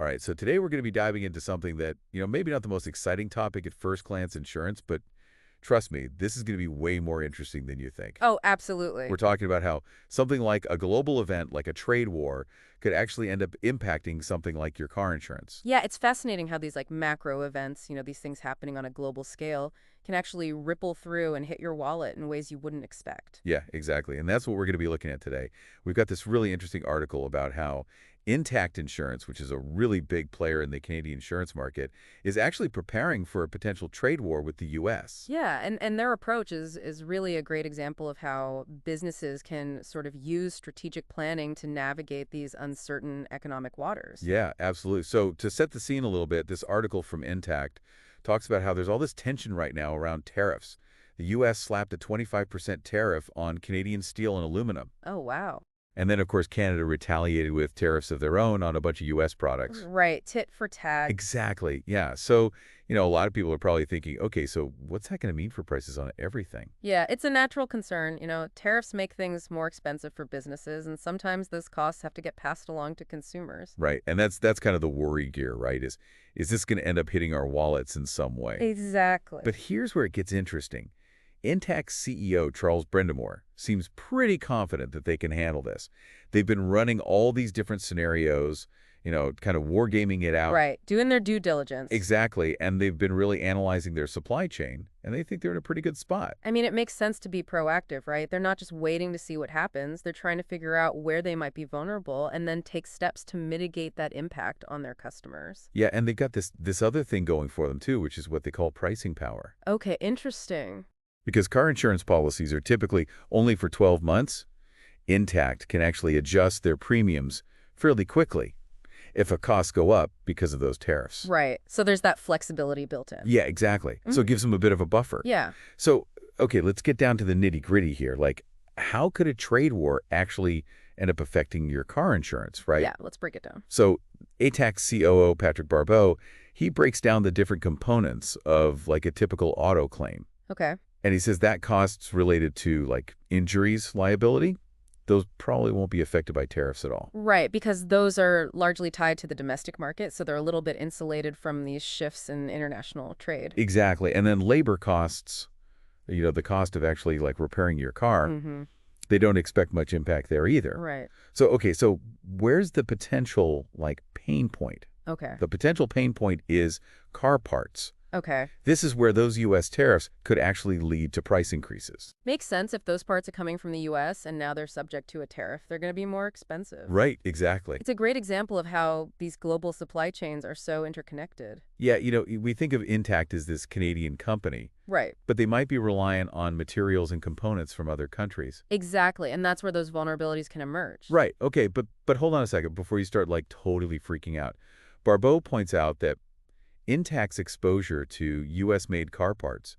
All right, so today we're going to be diving into something that, maybe not the most exciting topic at first glance, insurance, but trust me, this is going to be way more interesting than you think. Oh, We're absolutely. talking about how something like a global event, like a trade war, could actually end up impacting something like your car insurance. Yeah, it's fascinating how these macro events, these things happening on a global scale can actually ripple through and hit your wallet in ways you wouldn't expect. Yeah, exactly. And that's what we're going to be looking at today. We've got this really interesting article about how Intact Insurance, which is a really big player in the Canadian insurance market, is actually preparing for a potential trade war with the U.S. Yeah, and their approach is really a great example of how businesses can sort of use strategic planning to navigate these uncertain economic waters. Yeah, absolutely. So to set the scene a little bit, this article from Intact talks about how there's all this tension right now around tariffs. The U.S. slapped a 25% tariff on Canadian steel and aluminum. Oh, wow. And then, of course, Canada retaliated with tariffs of their own on a bunch of U.S. products. Right, tit for tat. Exactly. Yeah. So, a lot of people are probably thinking, okay, so what's that going to mean for prices on everything? Yeah, it's a natural concern. Tariffs make things more expensive for businesses, and sometimes those costs have to get passed along to consumers. Right. And that's kind of the worry gear, right? Is this going to end up hitting our wallets in some way? Exactly. But here's where it gets interesting. Intact's CEO, Charles Brindamore, seems pretty confident that they can handle this. They've been running all these different scenarios, kind of wargaming it out. Right, doing their due diligence. Exactly. And they've been really analyzing their supply chain, and they think they're in a pretty good spot. I mean, it makes sense to be proactive, right? They're not just waiting to see what happens. They're trying to figure out where they might be vulnerable and then take steps to mitigate that impact on their customers. Yeah, and they've got this other thing going for them, too, which is what they call pricing power. Okay, interesting. Because car insurance policies are typically only for 12 months, Intact can actually adjust their premiums fairly quickly if costs go up because of those tariffs. Right. So there's that flexibility built in. Yeah, exactly. So it gives them a bit of a buffer. Yeah. So, okay, let's get down to the nitty-gritty here. Like, how could a trade war actually end up affecting your car insurance, right? Yeah, let's break it down. So, ATAC's COO, Patrick Barbeau, he breaks down the different components of, like, a typical auto claim. Okay. And he says that costs related to, like, injuries liability, those probably won't be affected by tariffs at all. Right, because those are largely tied to the domestic market, so they're a little bit insulated from these shifts in international trade. Exactly. And then labor costs, the cost of actually, like, repairing your car, Mm-hmm. they don't expect much impact there either. Right. So, okay, so where's the potential, like, pain point? Okay. The potential pain point is car parts. Okay. This is where those U.S. tariffs could actually lead to price increases. Makes sense if those parts are coming from the U.S. and now they're subject to a tariff. They're going to be more expensive. Right, exactly. It's a great example of how these global supply chains are so interconnected. Yeah, we think of Intact as this Canadian company, Right. but they might be reliant on materials and components from other countries. Exactly. And that's where those vulnerabilities can emerge. Right, okay, but hold on a second before you start, like, totally freaking out. Barbeau points out that Intact's exposure to U.S.-made car parts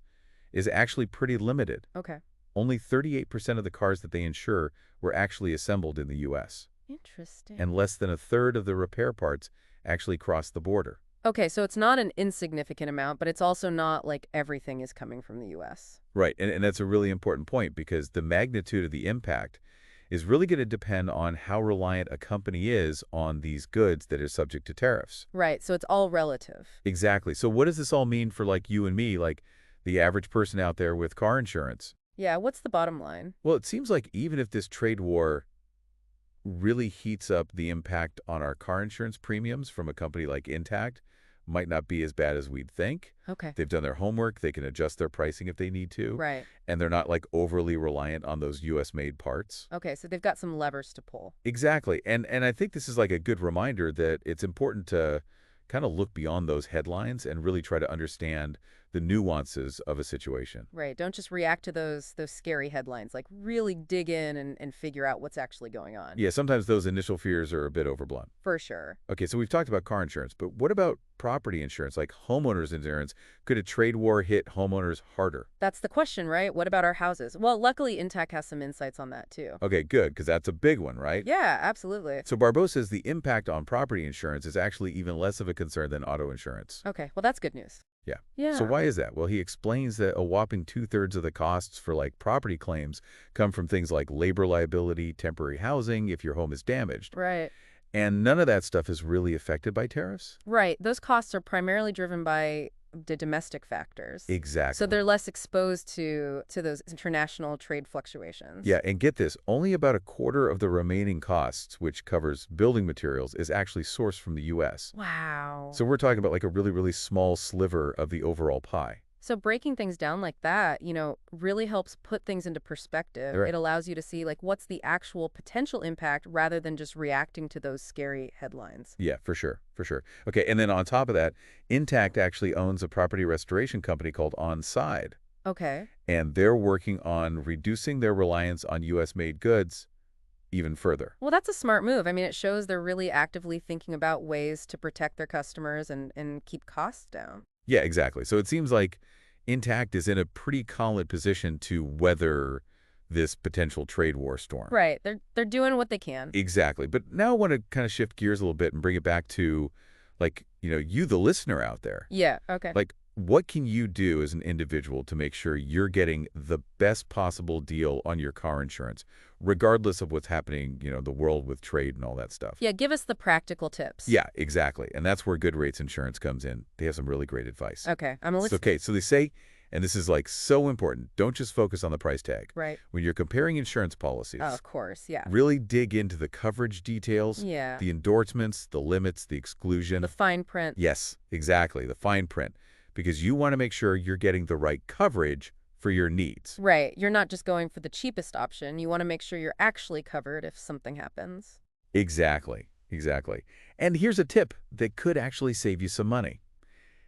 is actually pretty limited. Okay. Only 38% of the cars that they insure were actually assembled in the U.S., Interesting. and less than a third of the repair parts actually cross the border. Okay, so it's not an insignificant amount, but it's also not like everything is coming from the U.S. Right, and that's a really important point because the magnitude of the impact is really going to depend on how reliant a company is on these goods that are subject to tariffs. Right, so it's all relative. Exactly. So what does this all mean for, like, you and me, like the average person out there with car insurance? Yeah, what's the bottom line? Well, it seems like even if this trade war really heats up, the impact on our car insurance premiums from a company like Intact might not be as bad as we'd think. Okay. They've done their homework. They can adjust their pricing if they need to. Right. And they're not, like, overly reliant on those U.S.-made parts. Okay, so they've got some levers to pull. Exactly. And I think this is, like, a good reminder that it's important to kind of look beyond those headlines and really try to understand the nuances of a situation. Right, don't just react to those scary headlines. Like, really dig in and figure out what's actually going on. Yeah, sometimes those initial fears are a bit overblown. For sure. Okay, so we've talked about car insurance, but what about property insurance, like homeowners insurance? Could a trade war hit homeowners harder? That's the question, right? What about our houses? Well, luckily, Intac has some insights on that, too. Okay, good, because that's a big one, right? Yeah, absolutely. So Barbeau says the impact on property insurance is actually even less of a concern than auto insurance. Okay, well, that's good news. Yeah. Yeah. So why is that? Well, he explains that a whopping 2/3 of the costs for, like, property claims come from things like labor liability, temporary housing, if your home is damaged. Right. And none of that stuff is really affected by tariffs? Right. Those costs are primarily driven by the domestic factors. So Exactly. they're less exposed to those international trade fluctuations. Yeah, and get this, only about a quarter of the remaining costs, which covers building materials, is actually sourced from the U.S. Wow. So we're talking about like a really, really small sliver of the overall pie. So breaking things down like that, really helps put things into perspective. Right. It allows you to see like what's the actual potential impact rather than just reacting to those scary headlines. Yeah, for sure, for sure. Okay, and then on top of that, Intact actually owns a property restoration company called Onside, Okay. and they're working on reducing their reliance on U.S.-made goods even further. Well, that's a smart move. I mean, it shows they're really actively thinking about ways to protect their customers and keep costs down. Yeah, exactly. So it seems like Intact is in a pretty solid position to weather this potential trade war storm. Right. They're doing what they can. Exactly. But now I want to kind of shift gears a little bit and bring it back to, like, you, the listener out there. Yeah, okay. Like, what can you do as an individual to make sure you're getting the best possible deal on your car insurance, regardless of what's happening, the world with trade and all that stuff? Yeah, give us the practical tips. Yeah, exactly. And that's where Good Rates Insurance comes in. They have some really great advice. Okay, I'm listening. Okay, so they say, and this is like so important, don't just focus on the price tag. Right. When you're comparing insurance policies, Oh, of course, yeah. really dig into the coverage details, Yeah. the endorsements, the limits, the exclusion. The fine print. Yes, exactly, the fine print, because you want to make sure you're getting the right coverage for your needs. Right. You're not just going for the cheapest option. You want to make sure you're actually covered if something happens. Exactly, exactly. And here's a tip that could actually save you some money,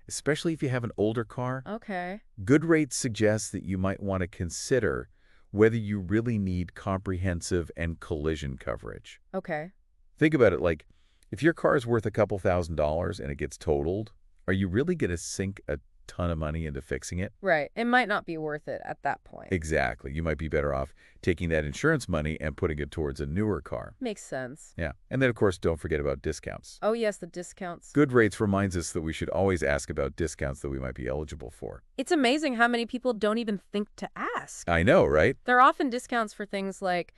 especially if you have an older car. Okay. Good Rates suggests that you might want to consider whether you really need comprehensive and collision coverage. Okay. Think about it like, if your car is worth a couple $1,000s and it gets totaled, are you really going to sink a ton of money into fixing it? Right. It might not be worth it at that point. Exactly. You might be better off taking that insurance money and putting it towards a newer car. Makes sense. Yeah. And then, of course, don't forget about discounts. Oh, yes, the discounts. Good Rates reminds us that we should always ask about discounts that we might be eligible for. It's amazing how many people don't even think to ask. I know, right? There are often discounts for things like,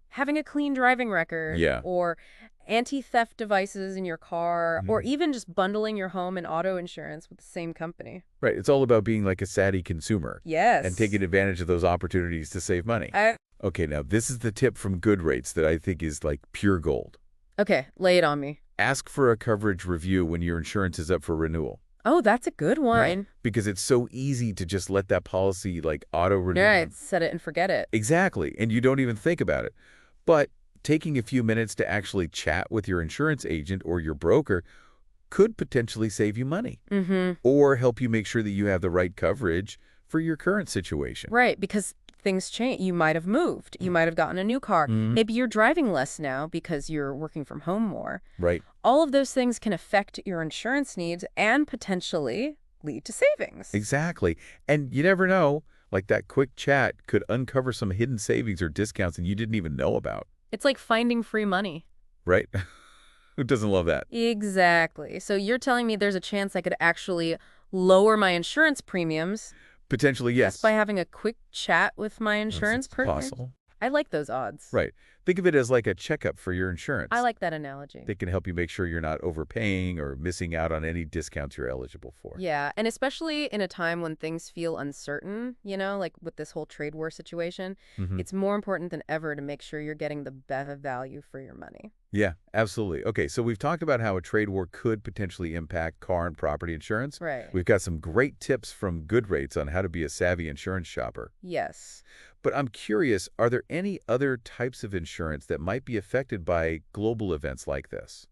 having a clean driving record. Yeah. Or anti-theft devices in your car, or Mhm. even just bundling your home and auto insurance with the same company. Right. It's all about being like a savvy consumer Yes. and taking advantage of those opportunities to save money. Okay, now this is the tip from Good Rates that I think is like pure gold. Okay, lay it on me. Ask for a coverage review when your insurance is up for renewal. Oh, that's a good one. Right. Because it's so easy to just let that policy like auto-renew. Right, set it and forget it. Exactly. And you don't even think about it. But taking a few minutes to actually chat with your insurance agent or your broker could potentially save you money. Mm-hmm. Or help you make sure that you have the right coverage for your current situation. Right, because things change. You might have moved. You might have gotten a new car. Mhm. Maybe you're driving less now because you're working from home more. Right. All of those things can affect your insurance needs and potentially lead to savings. Exactly. And you never know, like that quick chat could uncover some hidden savings or discounts that you didn't even know about. It's like finding free money. Right? Who doesn't love that? Exactly. So you're telling me there's a chance I could actually lower my insurance premiums Potentially, yes. just by having a quick chat with my insurance It's partner? possible. I like those odds. Right. Think of it as like a checkup for your insurance. I like that analogy. They can help you make sure you're not overpaying or missing out on any discounts you're eligible for. Yeah, and especially in a time when things feel uncertain, like with this whole trade war situation, Mhm. it's more important than ever to make sure you're getting the best value for your money. Yeah, absolutely. Okay, so we've talked about how a trade war could potentially impact car and property insurance. Right. We've got some great tips from Good Rates on how to be a savvy insurance shopper. Yes. But I'm curious, are there any other types of insurance that might be affected by global events like this?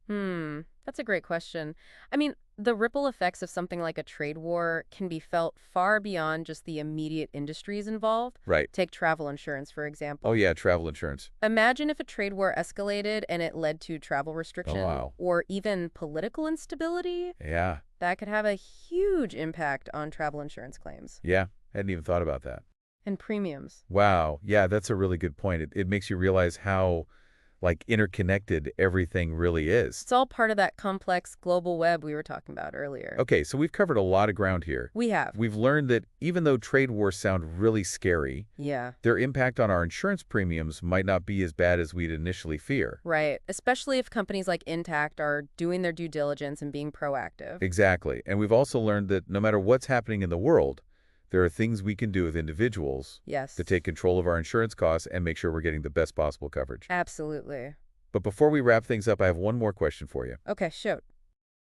That's a great question. I mean, the ripple effects of something like a trade war can be felt far beyond just the immediate industries involved. Right. Take travel insurance, for example. Oh, yeah, travel insurance. Imagine if a trade war escalated and it led to travel restriction wow. or even political instability. Yeah, That could have a huge impact on travel insurance claims yeah. Hadn't even thought about that. and premiums. Wow. Yeah, that's a really good point. It makes you realize how like interconnected everything really is. It's all part of that complex global web we were talking about earlier. Okay, so we've covered a lot of ground here. We have. We've learned that even though trade wars sound really scary, Yeah. their impact on our insurance premiums might not be as bad as we'd initially fear. Right. Especially if companies like Intact are doing their due diligence and being proactive. Exactly. And we've also learned that no matter what's happening in the world, there are things we can do as individuals Yes. to take control of our insurance costs and make sure we're getting the best possible coverage. Absolutely. But before we wrap things up, I have one more question for you. Okay, shoot.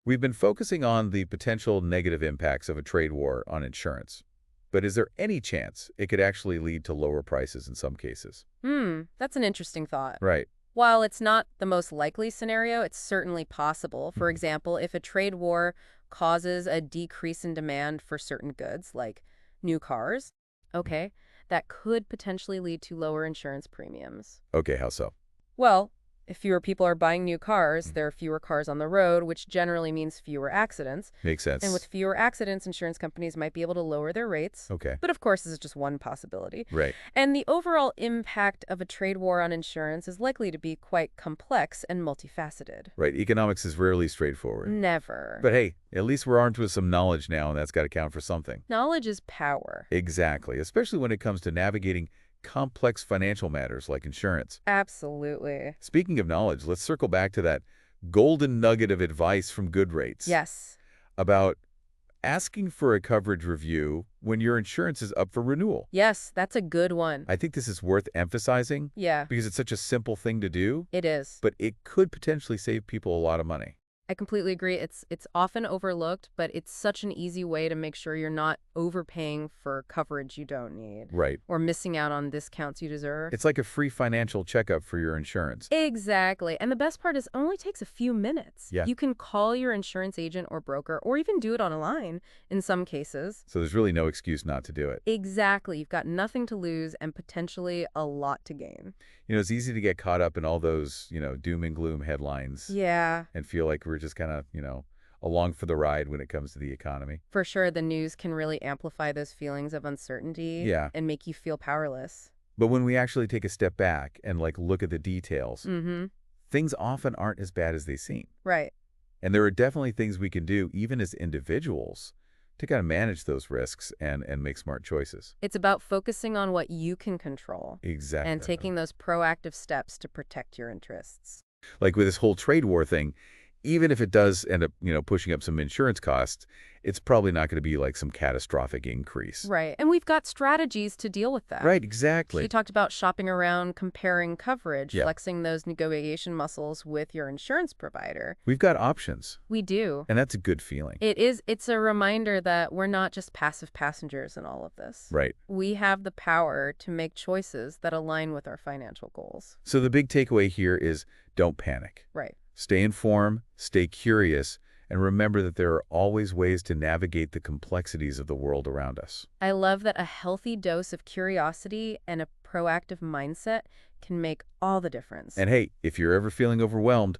We've been focusing on the potential negative impacts of a trade war on insurance. But is there any chance it could actually lead to lower prices in some cases? That's an interesting thought. Right. While it's not the most likely scenario, it's certainly possible. For Mhm. example, if a trade war causes a decrease in demand for certain goods, like new cars, okay, that could potentially lead to lower insurance premiums. Okay, how so? Well, if fewer people are buying new cars, Mhm. there are fewer cars on the road, which generally means fewer accidents. Makes And with sense. fewer accidents, insurance companies might be able to lower their rates. Okay. But of course, this is just one possibility. Right. And the overall impact of a trade war on insurance is likely to be quite complex and multifaceted. Right. Economics is rarely straightforward. Never. But hey, at least we're armed with some knowledge now, and that's got to count for something. Knowledge is power. Exactly, especially when it comes to navigating complex financial matters like insurance. Absolutely. Speaking of knowledge, let's circle back to that golden nugget of advice from Good Rates Yes. about asking for a coverage review when your insurance is up for renewal. Yes, that's a good one. I think this is worth emphasizing Yeah, because it's such a simple thing to do, it is. but it could potentially save people a lot of money. I completely agree. It's often overlooked, but it's such an easy way to make sure you're not overpaying for coverage you don't need Right. or missing out on discounts you deserve. It's like a free financial checkup for your insurance. Exactly. And the best part is it only takes a few minutes. Yeah. You can call your insurance agent or broker or even do it online in some cases. So there's really no excuse not to do it. Exactly. You've got nothing to lose and potentially a lot to gain. It's easy to get caught up in all those, doom and gloom headlines Yeah. and feel like we're just kind of, along for the ride when it comes to the economy. For sure, the news can really amplify those feelings of uncertainty Yeah. and make you feel powerless. But when we actually take a step back and look at the details, Mm-hmm. things often aren't as bad as they seem. Right. And there are definitely things we can do, even as individuals, to kind of manage those risks and make smart choices. It's about focusing on what you can control Exactly. and taking those proactive steps to protect your interests. Like with this whole trade war thing, even if it does end up, pushing up some insurance costs, it's probably not going to be like some catastrophic increase. Right. And we've got strategies to deal with that. Right, She exactly. talked about shopping around, comparing coverage, Yeah. flexing those negotiation muscles with your insurance provider. We've got options, We do. and that's a good feeling. It's a reminder that we're not just passive passengers in all of this. Right. We have the power to make choices that align with our financial goals. So the big takeaway here is don't panic. Right. Stay informed, stay curious, and remember that there are always ways to navigate the complexities of the world around us. I love that a healthy dose of curiosity and a proactive mindset can make all the difference. And hey, if you're ever feeling overwhelmed,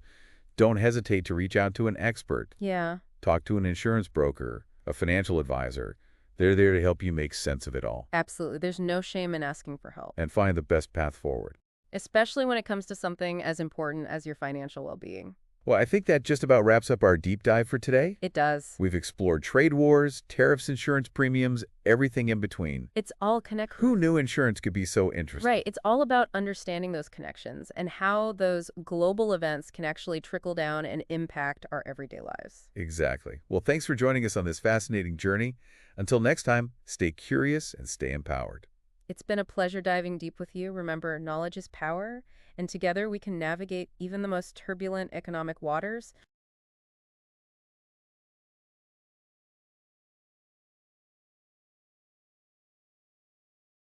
don't hesitate to reach out to an expert. Yeah, Talk to an insurance broker, a financial advisor. They're there to help you make sense of it all absolutely. There's no shame in asking for help, and find the best path forward. especially when it comes to something as important as your financial well-being. Well, I think that just about wraps up our deep dive for today. It does. We've explored trade wars, tariffs, insurance premiums, everything in between. It's all connected. Who knew insurance could be so interesting? Right. It's all about understanding those connections and how those global events can actually trickle down and impact our everyday lives. Exactly. Well, thanks for joining us on this fascinating journey. Until next time, stay curious and stay empowered. It's been a pleasure diving deep with you. Remember, knowledge is power, and together we can navigate even the most turbulent economic waters.